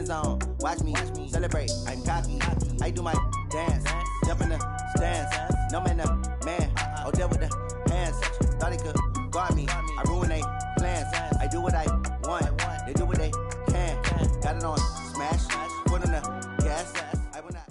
zone. Watch me celebrate. I'm cocky. I do my dance. Jump in the stands. No man, man. Oh, there with the hands. Thought he could guard me. I ruin they plans. I do what I want. They do what they can. Got it on smash. Put on the gas. I will not.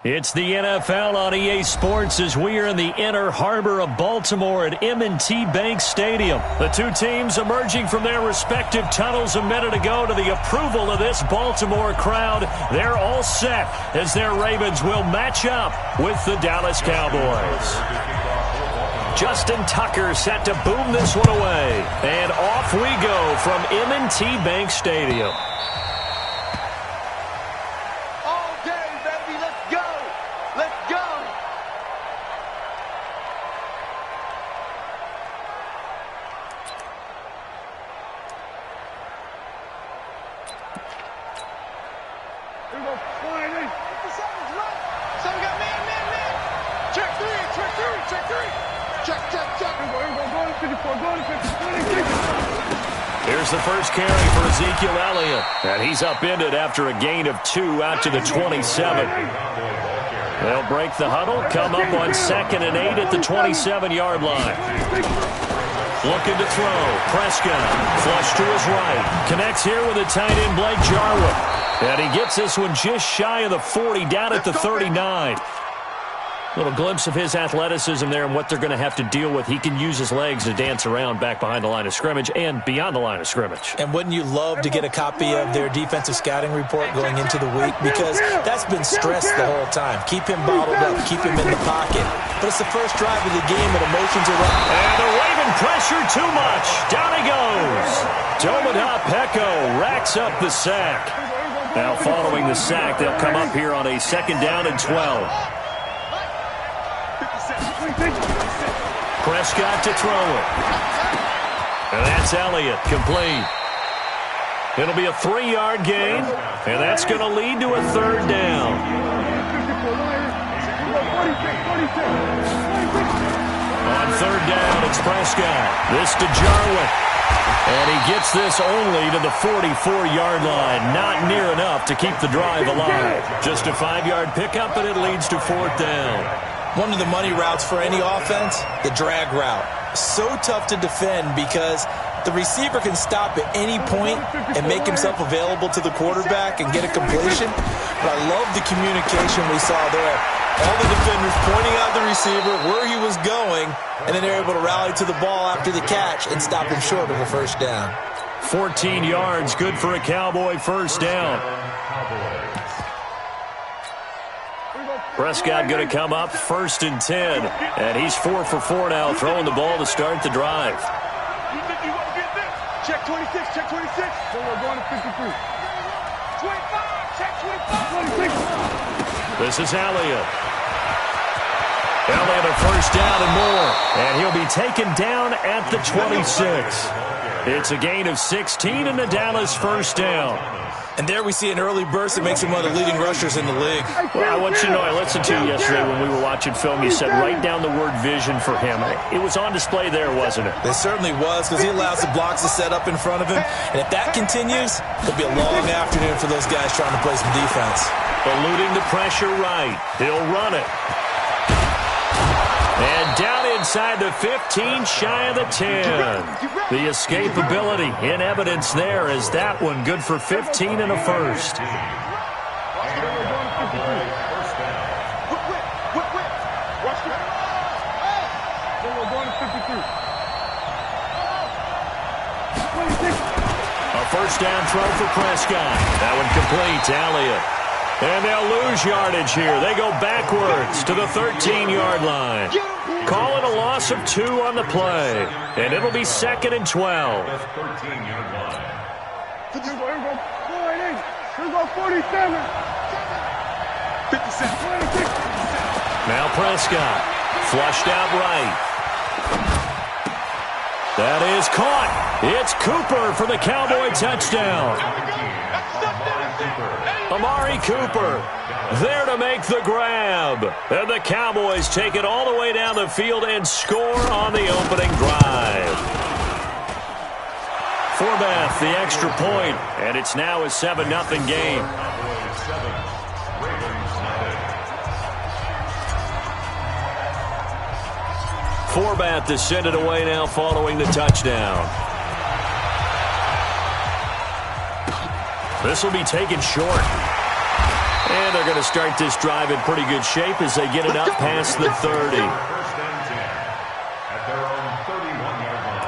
It's the NFL on EA Sports as we are in the inner harbor of Baltimore at M&T Bank Stadium. The two teams emerging from their respective tunnels a minute ago to the approval of this Baltimore crowd. They're all set as their Ravens will match up with the Dallas Cowboys. Justin Tucker set to boom this one away. And off we go from M&T Bank Stadium. Here's the first carry for Ezekiel Elliott. And he's upended after a gain of 2 out to the 27. They'll break the huddle, come up on 2nd and 8 at the 27-yard line. Looking to throw. Prescott, flush to his right. Connects here with the tight end Blake Jarwin. And he gets this one just shy of the 40, down at the 39. Little glimpse of his athleticism there and what they're going to have to deal with. He can use his legs to dance around back behind the line of scrimmage and beyond the line of scrimmage. And wouldn't you love to get a copy of their defensive scouting report going into the week? Because that's been stressed the whole time. Keep him bottled up. Keep him in the pocket. But it's the first drive of the game and emotions are up. And the Raven pressure too much. Down he goes. Dominic Pecco racks up the sack. Now following the sack, they'll come up here on a 2nd down and 12. Prescott to throw it. And that's Elliott, complete. It'll be a 3-yard gain, and that's going to lead to a 3rd down. On 3rd down, it's Prescott. This to Jarwin. And he gets this only to the 44-yard line. Not near enough to keep the drive alive. Just a 5-yard pickup, and it leads to 4th down. One of the money routes for any offense, the drag route. So tough to defend because the receiver can stop at any point and make himself available to the quarterback and get a completion. But I love the communication we saw there. All the defenders pointing out the receiver, where he was going, and then they're able to rally to the ball after the catch and stop him short of a 1st down. 14 yards, good for a Cowboy 1st down. Prescott going to come up 1st and 10. And he's 4 for 4 now, throwing the ball to start the drive. You think you won't get this? Check 26, check 26. So we're going to 53. 25, check 25. 26. This is Elliott. Elliott a 1st down and more. And he'll be taken down at the 26. It's a gain of 16 and the Dallas 1st down. And there we see an early burst that makes him one of the leading rushers in the league. Well, I want you to know, I listened to you yesterday when we were watching film. You said write down the word vision for him. It was on display there, wasn't it? It certainly was, because he allows the blocks to set up in front of him. And if that continues, it'll be a long afternoon for those guys trying to play some defense. Eluding the pressure right. He'll run it. And down inside the 15, shy of the 10. The escapability in evidence there as that one good for 15 and a 1st. A 1st down throw for Prescott. That one complete to Elliott. And they'll lose yardage here. They go backwards to the 13-yard line. Call it a loss of 2 on the play. And it'll be 2nd and 12. 13-yard line. Here go 47. 57. Now Prescott. Flushed out right. That is caught. It's Cooper for the Cowboy touchdown. Amari Cooper there to make the grab. And the Cowboys take it all the way down the field and score on the opening drive. Forbath, the extra point, and it's now a 7-0 game. Forbath to send it away now following the touchdown. This will be taken short. And they're going to start this drive in pretty good shape as they get it up past the 30. At their own 31-yard line.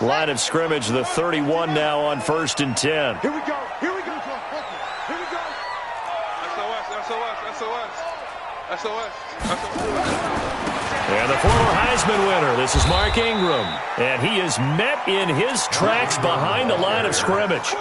Line of scrimmage, the 31 now on 1st and 10. Here we go. Here we go. Here we go. SOS, SOS, SOS. SOS. And the former Heisman winner, this is Mark Ingram. And he is met in his tracks behind the line of scrimmage.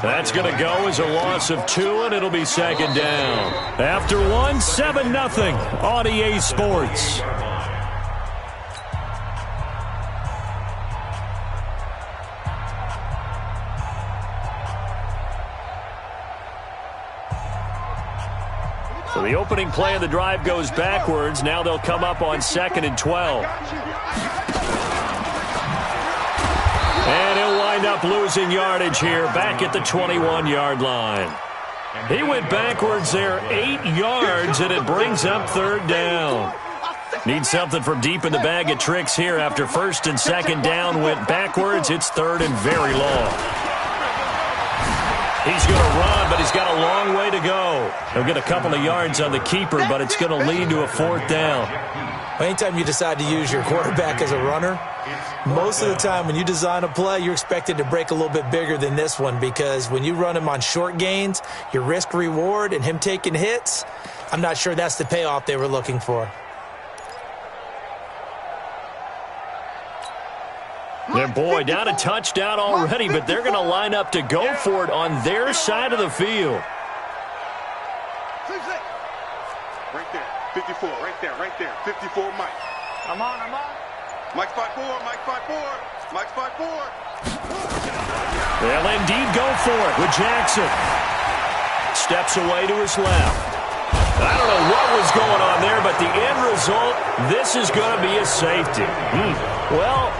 That's going to go as a loss of 2, and it'll be 2nd down. After 1, 7-0 on EA Sports. So the opening play of the drive goes backwards. Now they'll come up on 2nd and 12. And he'll wind up losing yardage here back at the 21-yard line. He went backwards there 8 yards, and it brings up 3rd down. Needs something from deep in the bag of tricks here after 1st and 2nd down went backwards. It's 3rd and very long. He's going to run, but he's got a long way to go. He'll get a couple of yards on the keeper, but it's going to lead to a 4th down. Anytime you decide to use your quarterback as a runner, most of the time when you design a play, you're expected to break a little bit bigger than this one, because when you run him on short gains, your risk-reward and him taking hits, I'm not sure that's the payoff they were looking for. And boy, down a touchdown already, but they're going to line up to go for it on their side of the field. Right there, 54, right there, 54, Mike. I'm on. Mike's 5'4", Mike's 5'4", Mike's 5'4". They'll indeed go for it with Jackson. Steps away to his left. I don't know what was going on there, but the end result, this is going to be a safety. Well,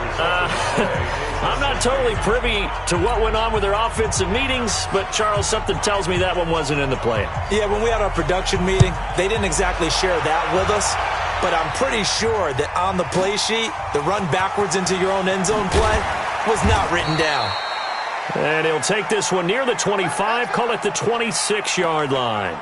I'm not totally privy to what went on with their offensive meetings, but, Charles, something tells me that one wasn't in the plan. Yeah, when we had our production meeting, they didn't exactly share that with us, but I'm pretty sure that on the play sheet, the run backwards into your own end zone play was not written down. And he'll take this one near the 25, call it the 26-yard line.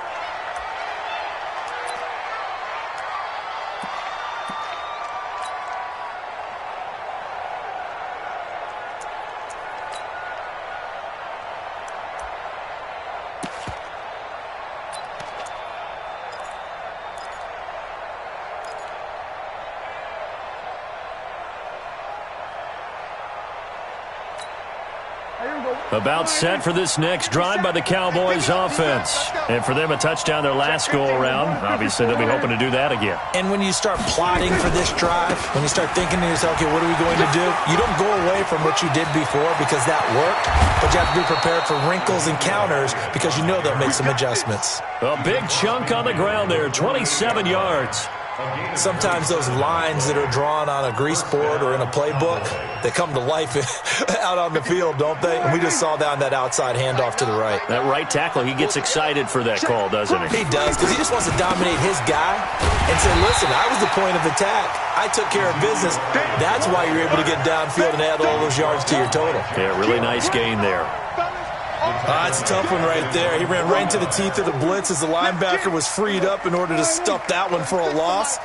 About set for this next drive by the Cowboys offense. And for them, a touchdown their last go-around. Obviously, they'll be hoping to do that again. And when you start plotting for this drive, when you start thinking to yourself, okay, what are we going to do? You don't go away from what you did before because that worked, but you have to be prepared for wrinkles and counters because you know they'll make some adjustments. A big chunk on the ground there, 27 yards. Sometimes those lines that are drawn on a grease board or in a playbook, they come to life out on the field, don't they? And we just saw down that outside handoff to the right. That right tackle, he gets excited for that call, doesn't he? He does, because he just wants to dominate his guy and say, listen, I was the point of attack. I took care of business. That's why you're able to get downfield and add all those yards to your total. Yeah, really nice gain there. It's a tough one right there. He ran right into the teeth of the blitz as the linebacker was freed up in order to stuff that one for a loss.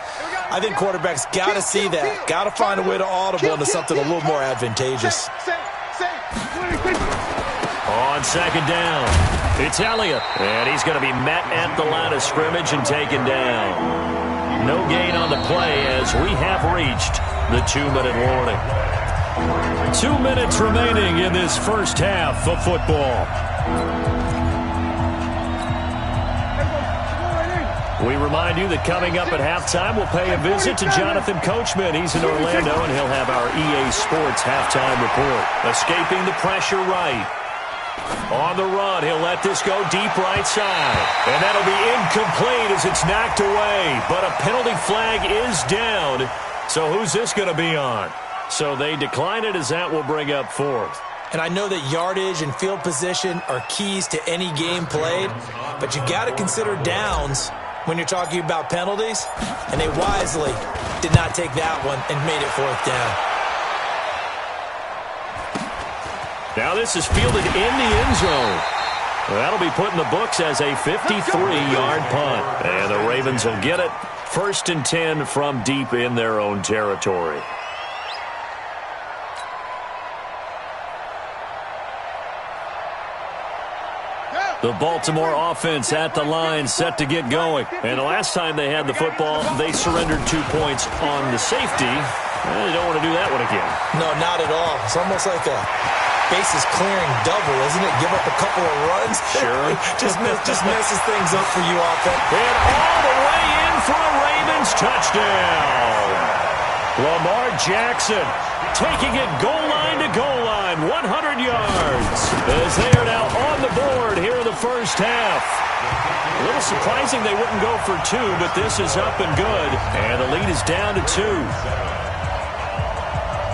I think quarterbacks got to see that. Got to find a way to audible into something a little more advantageous. On 2nd down, it's Elliott. And he's going to be met at the line of scrimmage and taken down. No gain on the play as we have reached the 2-minute warning. 2 minutes remaining in this first half of football. We remind you that coming up at halftime, we'll pay a visit to Jonathan Coachman. He's in Orlando, and he'll have our EA Sports halftime report. Escaping the pressure right. On the run, he'll let this go deep right side. And that'll be incomplete as it's knocked away. But a penalty flag is down. So who's this going to be on? So they decline it as that will bring up fourth. And I know that yardage and field position are keys to any game played, but you got to consider downs when you're talking about penalties, and they wisely did not take that one and made it fourth down. Now this is fielded in the end zone. Well, that'll be put in the books as a 53-yard punt. And the Ravens will get it. 1st and 10 from deep in their own territory. The Baltimore offense at the line, set to get going. And the last time they had the football, they surrendered 2 points on the safety. Well, they don't want to do that one again. No, not at all. It's almost like a bases-clearing double, isn't it? Give up a couple of runs. Sure. just messes things up for you offense. And all the way in for a Ravens touchdown. Lamar Jackson taking it goal line to goal line, 100 yards. As they are now on the board here in the first half. A little surprising they wouldn't go for 2, but this is up and good. And the lead is down to 2.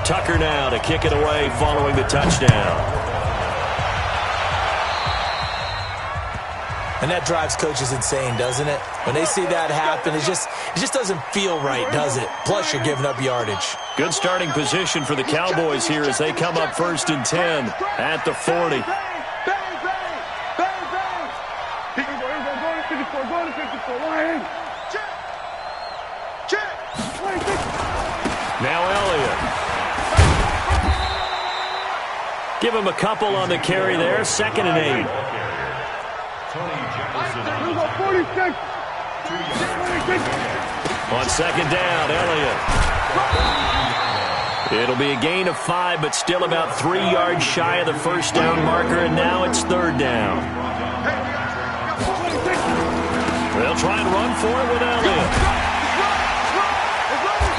Tucker now to kick it away following the touchdown. And that drives coaches insane, doesn't it? When they see that happen, it just doesn't feel right, does it? Plus, you're giving up yardage. Good starting position for the Cowboys here as they come up 1st and 10 at the 40. Now Elliott. Give him a couple on the carry there. 2nd and 8. On 2nd down, Elliott. It'll be a gain of 5, but still about 3 yards shy of the first down marker, and now it's 3rd down. They'll try and run for it with Elliott.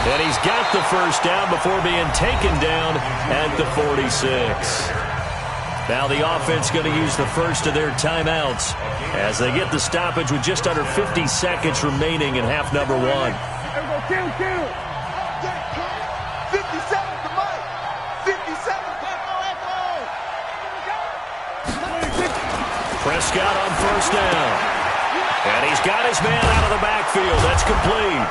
And he's got the first down before being taken down at the 46. Now the offense going to use the first of their timeouts as they get the stoppage with just under 50 seconds remaining in half number 1. Prescott on first down. And he's got his man out of the backfield. That's complete.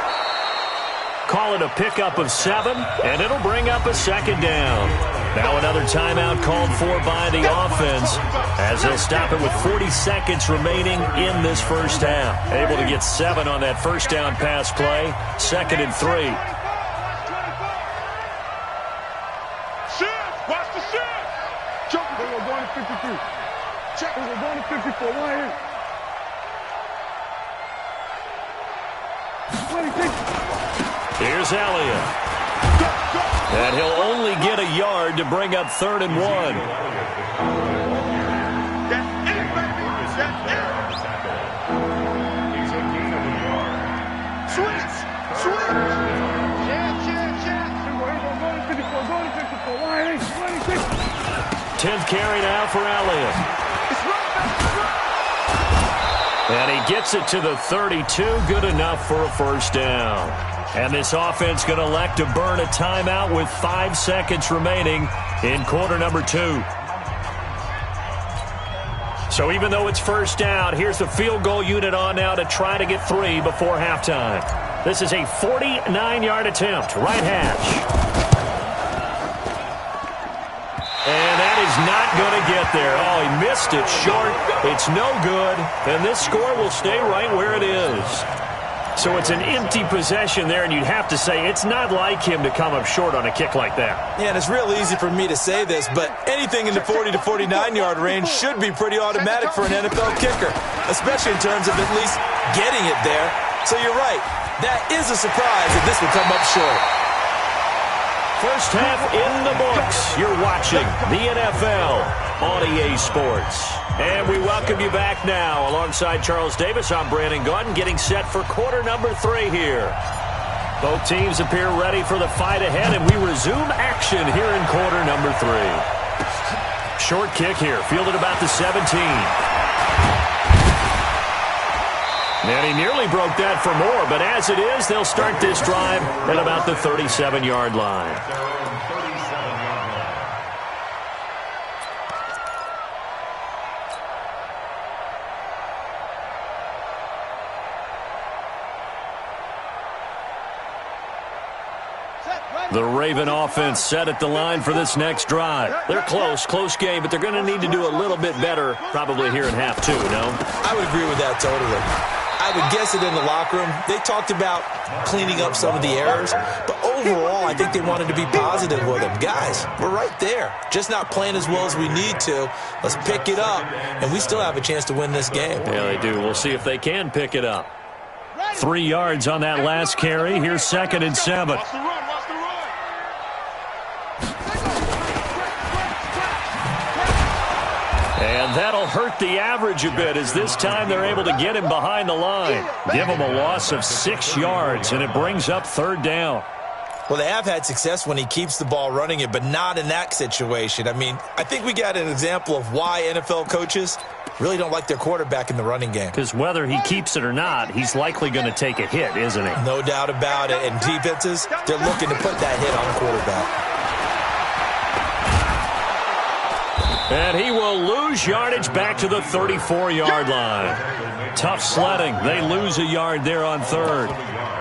Call it a pickup of 7, and it'll bring up a 2nd down. Now another timeout called for by the offense as they'll stop it with 40 seconds remaining in this first half. Able to get 7 on that first down pass play. 2nd and 3. Shift! Watch the shift! Jump, we're going to 53. Check, we're going to 54. Right here. 26. Here's Elliott. And he'll only get a yard to bring up 3rd and 1. That's it, baby. That's it. Switch. Switch. Check. We're going to 54. Going to 54. Right here. 26. 10th carry now for Elliott. It's right back. And he gets it to the 32. Good enough for a first down. And this offense going to elect to burn a timeout with 5 seconds remaining in quarter number 2. So even though it's first down, here's the field goal unit on now to try to get 3 before halftime. This is a 49-yard attempt, right hash. And that is not going to get there. Oh, he missed it short. It's no good. And this score will stay right where it is. So it's an empty possession there, and you'd have to say it's not like him to come up short on a kick like that. Yeah, and it's real easy for me to say this, but anything in the 40 to 49-yard range should be pretty automatic for an NFL kicker, especially in terms of at least getting it there. So you're right. That is a surprise that this would come up short. First half in the books. You're watching the NFL on EA Sports. And we welcome you back now. Alongside Charles Davis, I'm Brandon Gaudin, getting set for quarter number 3 here. Both teams appear ready for the fight ahead, and we resume action here in quarter number 3. Short kick here, fielded about the 17. And he nearly broke that for more, but as it is, they'll start this drive at about the 37-yard line. The Raven offense set at the line for this next drive. They're close game, but they're going to need to do a little bit better probably here in half 2, no? I would agree with that totally. I would guess it in the locker room. They talked about cleaning up some of the errors, but overall, I think they wanted to be positive with them. Guys, we're right there. Just not playing as well as we need to. Let's pick it up, and we still have a chance to win this game. Yeah, they do. We'll see if they can pick it up. 3 yards on that last carry. Here's 2nd and 7. And that'll hurt the average a bit, as this time they're able to get him behind the line. Give him a loss of 6 yards, and it brings up 3rd down. Well, they have had success when he keeps the ball running it, but not in that situation. I mean, I think we got an example of why NFL coaches really don't like their quarterback in the running game. Because whether he keeps it or not, he's likely going to take a hit, isn't he? No doubt about it. And defenses, they're looking to put that hit on the quarterback. And he will lose yardage back to the 34-yard line. Tough sledding. They lose a yard there on 3rd.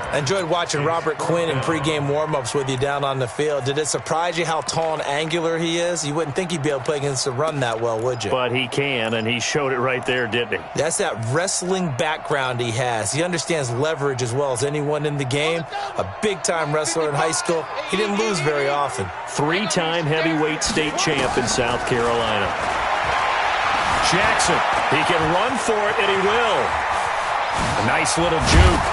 I enjoyed watching Robert Quinn in pregame warm-ups with you down on the field. Did it surprise you how tall and angular he is? You wouldn't think he'd be able to play against the run that well, would you? But he can, and he showed it right there, didn't he? That's that wrestling background he has. He understands leverage as well as anyone in the game. A big-time wrestler in high school. He didn't lose very often. 3-time heavyweight state champ in South Carolina. Jackson, he can run for it, and he will. A nice little juke.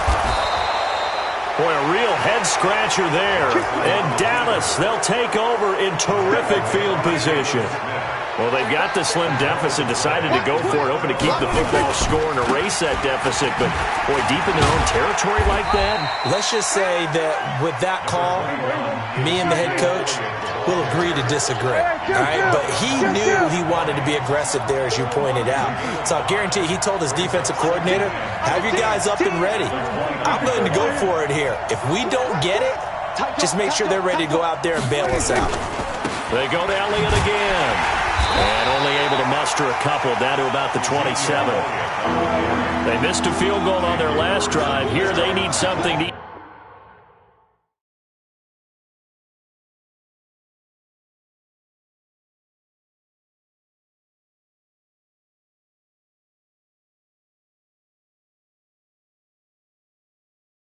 Boy, a real head-scratcher there. And Dallas, they'll take over in terrific field position. Well, they've got the slim deficit, decided to go for it, hoping to keep the football score and erase that deficit. But, boy, deep in their own territory like that. Let's just say that with that call, me and the head coach will agree to disagree. All right? But he knew he wanted to be aggressive there, as you pointed out. So I guarantee he told his defensive coordinator, have your guys up and ready. I'm going to go for it here. If we don't get it, just make sure they're ready to go out there and bail us out. They go to Elliott again. And only able to muster a couple down to about the 27. They missed a field goal on their last drive. Here they need something to